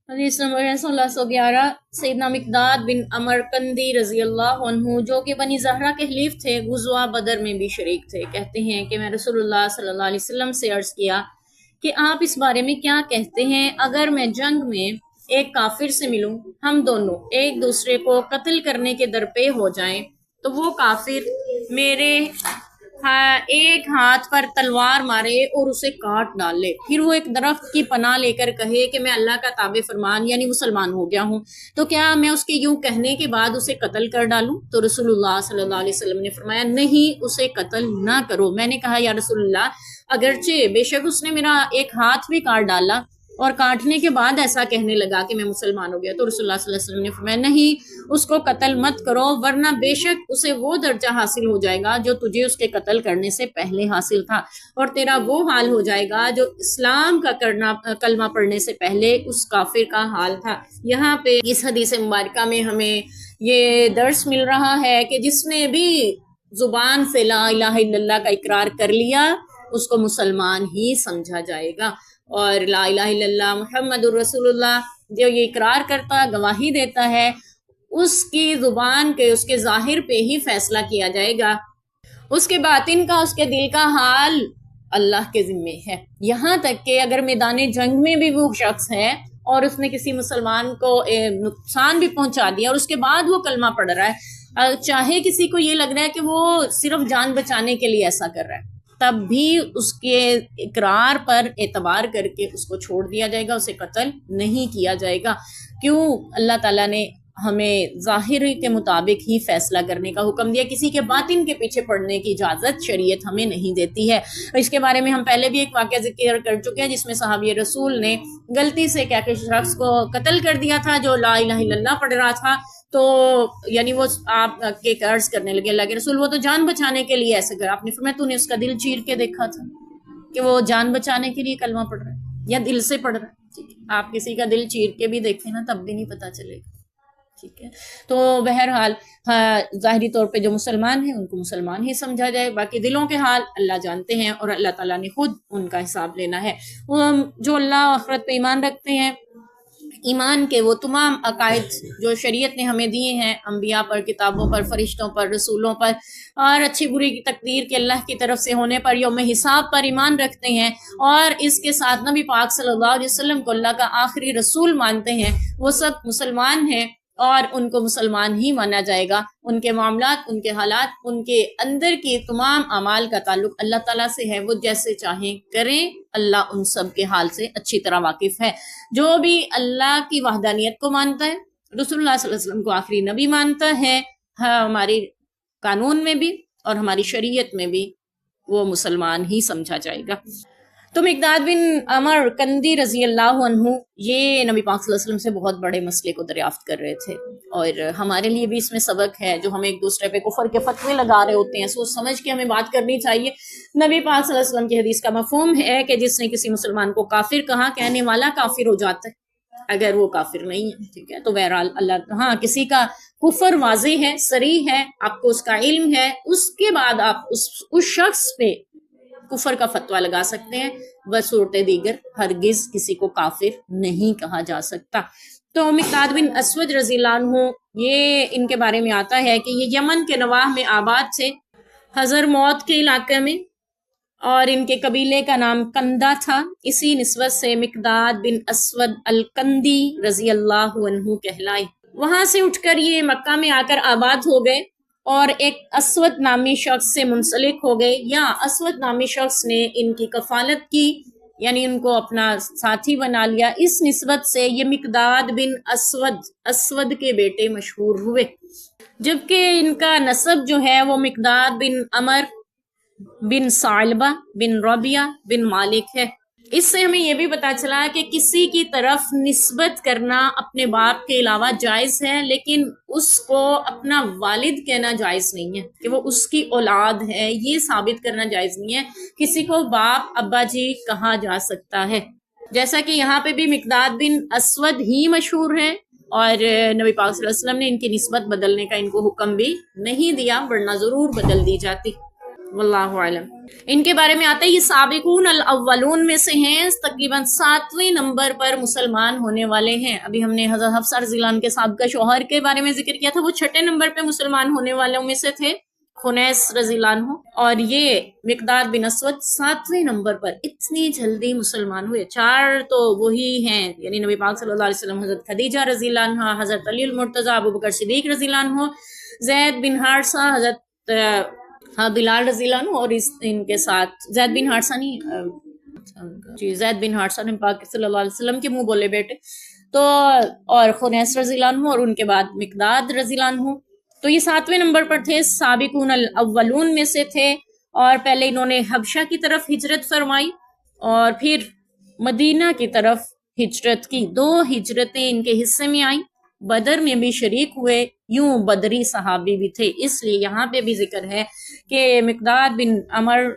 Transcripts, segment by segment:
حدیث نمبر 1611 سیدنا مقداد بن عمر کندی رضی اللہ عنہ جو کہ بنی زہرہ کے حلیف تھے، غزوہ بدر میں بھی شریک تھے، کہتے ہیں کہ میں رسول اللہ صلی اللہ علیہ وسلم سے عرض کیا کہ آپ اس بارے میں کیا کہتے ہیں، اگر میں جنگ میں ایک کافر سے ملوں، ہم دونوں ایک دوسرے کو قتل کرنے کے درپے ہو جائیں تو وہ کافر میرے ایک ہاتھ پر تلوار مارے اور اسے کاٹ ڈالے، پھر وہ ایک درخت کی پناہ لے کر کہے کہ میں اللہ کا تابع فرمان یعنی مسلمان ہو گیا ہوں، تو کیا میں اس کے یوں کہنے کے بعد اسے قتل کر ڈالوں؟ تو رسول اللہ صلی اللہ علیہ وسلم نے فرمایا نہیں، اسے قتل نہ کرو۔ میں نے کہا یا رسول اللہ، اگرچہ بے شک اس نے میرا ایک ہاتھ بھی کاٹ ڈالا اور کاٹنے کے بعد ایسا کہنے لگا کہ میں مسلمان ہو گیا، تو رسول اللہ صلی اللہ علیہ وسلم نے فرمایا نہیں، اس کو قتل مت کرو، ورنہ بے شک اسے وہ درجہ حاصل ہو جائے گا جو تجھے اس کے قتل کرنے سے پہلے حاصل تھا، اور تیرا وہ حال ہو جائے گا جو اسلام کا کلمہ پڑھنے سے پہلے اس کافر کا حال تھا۔ یہاں پہ اس حدیث مبارکہ میں ہمیں یہ درس مل رہا ہے کہ جس نے بھی زبان سے لا الہ الا اللہ کا اقرار کر لیا اس کو مسلمان ہی سمجھا جائے گا، اور لا الہ الا اللہ محمد الرسول اللہ جو یہ اقرار کرتا گواہی دیتا ہے اس کی زبان کے اس کے ظاہر پہ ہی فیصلہ کیا جائے گا، اس کے باطن کا اس کے دل کا حال اللہ کے ذمے ہے۔ یہاں تک کہ اگر میدان جنگ میں بھی وہ شخص ہے اور اس نے کسی مسلمان کو نقصان بھی پہنچا دیا اور اس کے بعد وہ کلمہ پڑھ رہا ہے، چاہے کسی کو یہ لگ رہا ہے کہ وہ صرف جان بچانے کے لیے ایسا کر رہا ہے، تب بھی اس کے اقرار پر اعتبار کر کے اس کو چھوڑ دیا جائے گا، اسے قتل نہیں کیا جائے گا۔ کیوں؟ اللہ تعالیٰ نے ہمیں ظاہر کے مطابق ہی فیصلہ کرنے کا حکم دیا، کسی کے باطن کے پیچھے پڑنے کی اجازت شریعت ہمیں نہیں دیتی ہے۔ اس کے بارے میں ہم پہلے بھی ایک واقعہ ذکر کر چکے ہیں جس میں صحابی رسول نے غلطی سے کیا کہ شخص کو قتل کر دیا تھا جو لا الہ الا اللہ پڑھ رہا تھا، تو یعنی وہ آپ کے عرض کرنے لگے اللہ کے رسول وہ تو جان بچانے کے لیے ایسے کرا، آپ نے فرمایا تو نے اس کا دل چیر کے دیکھا تھا کہ وہ جان بچانے کے لیے کلمہ پڑھ رہا ہے یا دل سے پڑھ رہا ہے؟ ٹھیک ہے، آپ کسی کا دل چیر کے بھی دیکھیں نا تب بھی نہیں پتا چلے گا، ٹھیک ہے۔ تو بہرحال ظاہری طور پہ جو مسلمان ہیں ان کو مسلمان ہی سمجھا جائے، باقی دلوں کے حال اللہ جانتے ہیں اور اللہ تعالیٰ نے خود ان کا حساب لینا ہے۔ جو اللہ و آخرت پہ ایمان رکھتے ہیں، ایمان کے وہ تمام عقائد جو شریعت نے ہمیں دیے ہیں، انبیاء پر، کتابوں پر، فرشتوں پر، رسولوں پر، اور اچھی بری کی تقدیر کے اللہ کی طرف سے ہونے پر، یوم حساب پر ایمان رکھتے ہیں، اور اس کے ساتھ نبی پاک صلی اللہ علیہ وسلم کو اللہ کا آخری رسول مانتے ہیں، وہ سب مسلمان ہیں اور ان کو مسلمان ہی مانا جائے گا۔ ان کے معاملات، ان کے حالات، ان کے اندر کی تمام اعمال کا تعلق اللہ تعالیٰ سے ہے، وہ جیسے چاہیں کریں، اللہ ان سب کے حال سے اچھی طرح واقف ہے۔ جو بھی اللہ کی وحدانیت کو مانتا ہے، رسول اللہ صلی اللہ علیہ وسلم کو آخری نبی مانتا ہے، ہماری قانون میں بھی اور ہماری شریعت میں بھی وہ مسلمان ہی سمجھا جائے گا۔ تو مقداد بن عمر کندی رضی اللہ عنہ یہ نبی پاک صلی اللہ علیہ وسلم سے بہت بڑے مسئلے کو دریافت کر رہے تھے، اور ہمارے لیے بھی اس میں سبق ہے، جو ہم ایک دوسرے پہ کفر کے فتوے لگا رہے ہوتے ہیں، سوچ سمجھ کے ہمیں بات کرنی چاہیے۔ نبی پاک صلی اللہ علیہ وسلم کی حدیث کا مفہوم ہے کہ جس نے کسی مسلمان کو کافر کہا، کہنے والا کافر ہو جاتا ہے اگر وہ کافر نہیں ہے، ٹھیک ہے۔ تو بہرحال ہاں کسی کا کفر واضح ہے، صریح ہے، آپ کو اس کا علم ہے، اس کے بعد آپ اس شخص پہ کفر کا فتویٰ لگا سکتے ہیں، بصورت دیگر ہرگز کسی کو کافر نہیں کہا جا سکتا۔ تو مقداد بن اسود رضی اللہ عنہ یہ ان کے بارے میں آتا ہے کہ یہ یمن کے نواح میں آباد تھے، حضر موت کے علاقے میں، اور ان کے قبیلے کا نام کندہ تھا، اسی نسبت سے مقداد بن اسود الکندی رضی اللہ عنہ کہلائے۔ وہاں سے اٹھ کر یہ مکہ میں آ کر آباد ہو گئے اور ایک اسود نامی شخص سے منسلک ہو گئے، یا اسود نامی شخص نے ان کی کفالت کی، یعنی ان کو اپنا ساتھی بنا لیا، اس نسبت سے یہ مقداد بن اسود کے بیٹے مشہور ہوئے، جبکہ ان کا نسب جو ہے وہ مقداد بن عمر بن ثعلبہ بن ربیعہ بن مالک ہے۔ اس سے ہمیں یہ بھی پتا چلا کہ کسی کی طرف نسبت کرنا اپنے باپ کے علاوہ جائز ہے، لیکن اس کو اپنا والد کہنا جائز نہیں ہے کہ وہ اس کی اولاد ہے، یہ ثابت کرنا جائز نہیں ہے۔ کسی کو باپ ابا جی کہا جا سکتا ہے، جیسا کہ یہاں پہ بھی مقداد بن اسود ہی مشہور ہے، اور نبی پاک صلی اللہ علیہ وسلم نے ان کی نسبت بدلنے کا ان کو حکم بھی نہیں دیا، ورنہ ضرور بدل دی جاتی۔ वल्लाहु अलम। इनके बारे में आता है ये साबिकून अल अव्वलून में से हैं, तकरीबन 7वें नंबर पर मुसलमान होने वाले हैं। अभी हमने हज़रत हफ्सा रज़ियल्लाहु अन्हा के साबिक़ा शौहर के बारे में जिक्र किया था, वो 6ठे नंबर पे मुसलमान होने वालों में से थे, खुनैस रज़ियल्लाहु अन्हु। और ये मिक़दाद बिन अस्वद 7वें नंबर पर इतनी जल्दी मुसलमान हुए। 4 तो वही हैं, यानी नबी पाक सल्लल्लाहु अलैहि वसल्लम, हज़रत खदीजा रज़ियल्लाहु अन्हा, हज़रत अली अल मुर्तज़ा, अबू बकर सिद्दीक़ रज़ियल्लाहु अन्हु, ज़ैद बिन हारिसा, हज़रत बिलाल रज़ियल्लाहु अन्हु, और इनके साथ ज़ैद बिन हारिसा नहीं, जी ज़ैद बिन हारिसा ने पाक सल्लल्लाहु अलैहि वसल्लम के मुंह बोले बेटे, तो और खुनैस रज़ियल्लाहु अन्हु, और उनके बाद मिक़दाद रज़ियल्लाहु अन्हु। तो ये 7वें नंबर पर थे, साबिकून अल अव्वलून में से थे। और पहले इन्होंने हबशा की तरफ हिजरत फरमाई और फिर मदीना की तरफ हिजरत की। 2 हिजरतें इनके हिस्से में आई, बदर में भी शरीक हुए, यूं बदरी सहाबी भी थे। इसलिए यहाँ पे भी जिक्र है कि मिक़दाद बिन अमर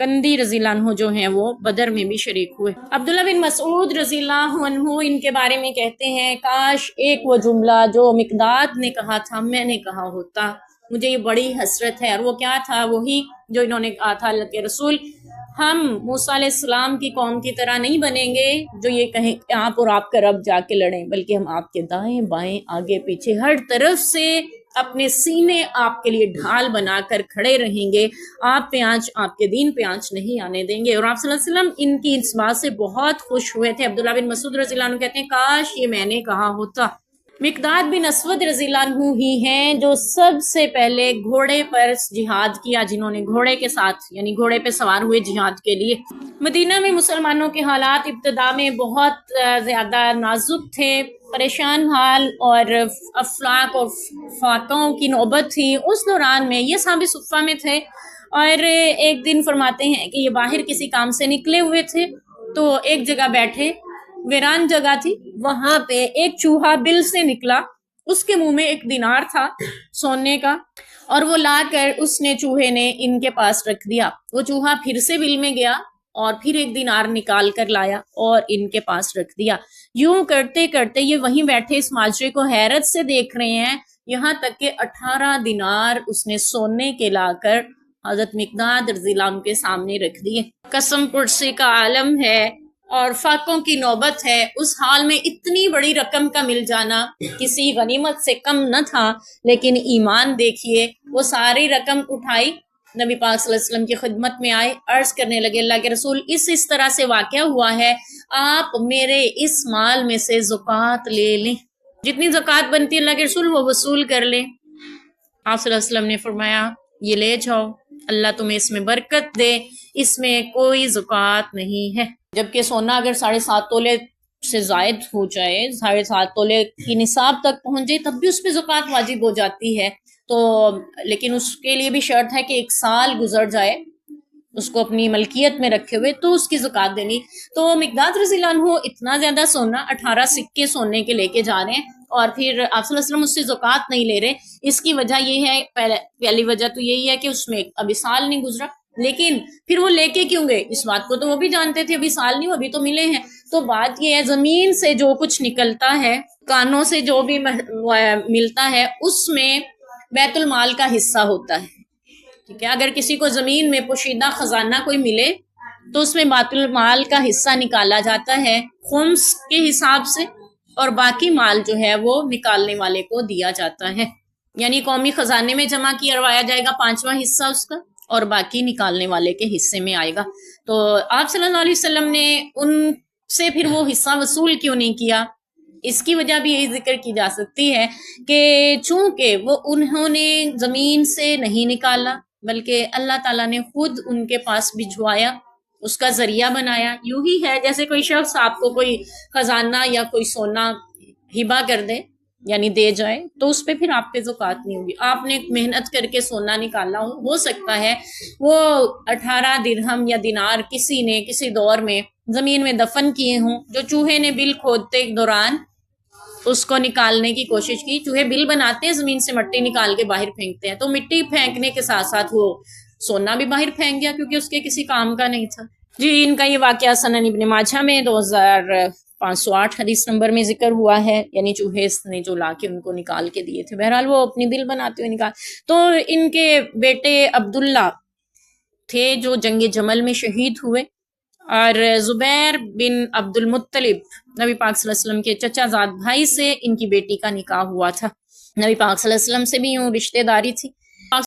कंदी रज़ियल्लाहु अन्हु जो हैं वो बदर में भी शरीक हुए। अब्दुल्ला बिन मसऊद रज़ियल्लाहु अन्हु इनके बारे में कहते हैं, काश एक वो जुमला जो मिक़दाद ने कहा था मैंने कहा होता, मुझे ये बड़ी हसरत है। और वो क्या था? वही जो इन्होंने कहा था, अल्लाह के रसूल, हम मूसा अलैहिस्सलाम की कौम की तरह नहीं बनेंगे जो ये कहें आप और आपका रब जाके लड़ें, बल्कि हम आपके दाएं बाएं आगे पीछे हर तरफ से अपने सीने आपके लिए ढाल बनाकर खड़े रहेंगे, आप पे आंच, आपके दीन पे आंच नहीं आने देंगे। और आप सल्लल्लाहु अलैहि वसल्लम इनकी इस बात से बहुत खुश हुए थे। अब्दुल्ला बिन मसूद रज़ियल्लाहु अन्हु कहते हैं, काश ये मैंने कहा होता। मिक़दाद बिन अस्वद रज़ियल्लाहु अन्हु ही हैं जो सबसे पहले घोड़े पर जिहाद किया, जिन्होंने घोड़े के साथ यानी घोड़े पे सवार हुए जिहाद के लिए। मदीना में मुसलमानों के हालात इब्तिदा में बहुत ज़्यादा नाजुक थे, परेशान हाल, और अफलाक और फाकों की नौबत थी। उस दौरान में ये साहबे सुफ़ा में थे और एक दिन फरमाते हैं कि ये बाहर किसी काम से निकले हुए थे, तो एक जगह बैठे, वीरान जगह थी, वहां पे एक चूहा बिल से निकला, उसके मुंह में एक दिनार था सोने का, और वो लाकर उसने चूहे ने इनके पास रख दिया। वो चूहा फिर से बिल में गया और फिर एक दिनार निकाल कर लाया और इनके पास रख दिया। यूं करते करते ये वहीं बैठे इस माजरे को हैरत से देख रहे हैं, यहाँ तक के 18 दिनार उसने सोने के लाकर हजरत मिक़दाद रज़ियल्लाहु अन्हु के सामने रख दिए। कसम कुर्सी का आलम है और फाकों की नौबत है। उस हाल में इतनी बड़ी रकम का मिल जाना किसी गनीमत से कम न था, लेकिन ईमान देखिए, वो सारी रकम उठाई, नबी पाक सल्लल्लाहु अलैहि वसल्लम की खिदमत में आए, अर्ज करने लगे, अल्लाह के रसूल इस तरह से वाक़या हुआ है, आप मेरे इस माल में से ज़कात ले लें, जितनी ज़कात बनती है अल्लाह के रसूल वो वसूल कर लें। आप सल्लल्लाहु अलैहि वसल्लम ने फरमाया, ये ले जाओ, अल्लाह तुम्हें इसमें बरकत दे, इसमें कोई ज़कात नहीं है। जबकि सोना अगर 7.5 तोले से जायद हो जाए, 7.5 तोले की निसाब तक पहुंच जाए, तब भी उस पर ज़कात वाजिब हो जाती है। तो लेकिन उसके लिए भी शर्त है कि 1 साल गुजर जाए उसको अपनी मलकियत में रखे हुए, तो उसकी ज़कात देनी। तो मिक़दाद रज़ियल्लाहु अन्हु इतना ज्यादा सोना, 18 सिक्के सोने के लेके जा रहे हैं और फिर आप सल्लल्लाहु अलैहि वसल्लम उससे ज़कात नहीं ले रहे। इसकी वजह ये है, पहली वजह तो यही है कि उसमें अभी साल नहीं गुजरा, लेकिन फिर वो लेके क्यों गए, इस बात को तो वो भी जानते थे, अभी साल नहीं, अभी तो मिले हैं। तो बात ये है, जमीन से जो कुछ निकलता है, कानों से जो भी मिलता है, उसमें बैतुल माल का हिस्सा होता है। ठीक है, अगर किसी को जमीन में पोशीदा खजाना कोई मिले तो उसमें बैतुल माल का हिस्सा निकाला जाता है खुम्स के हिसाब से, और बाकी माल जो है वो निकालने वाले को दिया जाता है। यानी कौमी खजाने में जमा करवाया जाएगा 5वां हिस्सा उसका, और बाकी निकालने वाले के हिस्से में आएगा। तो आप सल्लल्लाहु अलैहि वसल्लम ने उनसे फिर वो हिस्सा वसूल क्यों नहीं किया? इसकी वजह भी यही जिक्र की जा सकती है कि चूंकि वो उन्होंने जमीन से नहीं निकाला, बल्कि अल्लाह ताला ने खुद उनके पास भिजवाया, उसका जरिया बनाया। यूं ही है जैसे कोई शख्स आपको कोई खजाना या कोई सोना हिबा कर दे, यानी दे जाए, तो उस पे फिर आप पे ज़कात नहीं होगी। आपने मेहनत करके सोना निकाला हो सकता है वो 18 दिरहम या दिनार किसी ने किसी दौर में जमीन में दफन किए हों, जो चूहे ने बिल खोदते दौरान उसको निकालने की कोशिश की। चूहे बिल बनाते हैं, जमीन से मिट्टी निकाल के बाहर फेंकते हैं, तो मिट्टी फेंकने के साथ साथ वो सोना भी बाहर फेंक गया क्योंकि उसके किसी काम का नहीं था। जी, इनका ये वाकया सनन इब्न माजा में 2508 हदीस नंबर में जिक्र हुआ है, यानी चूहे ने जो लाके उनको निकाल के दिए थे। बहरहाल वो अपनी बिल बनाते हुए निकाल। तो इनके बेटे अब्दुल्ला تھے جو جنگ جمل میں شہید ہوئے، اور زبیر بن عبد المطلب نبی پاک صلی اللہ علیہ وسلم کے چچا زاد بھائی سے ان کی بیٹی کا نکاح ہوا تھا۔ نبی پاک صلی اللہ علیہ وسلم سے بھی یوں رشتہ داری تھی۔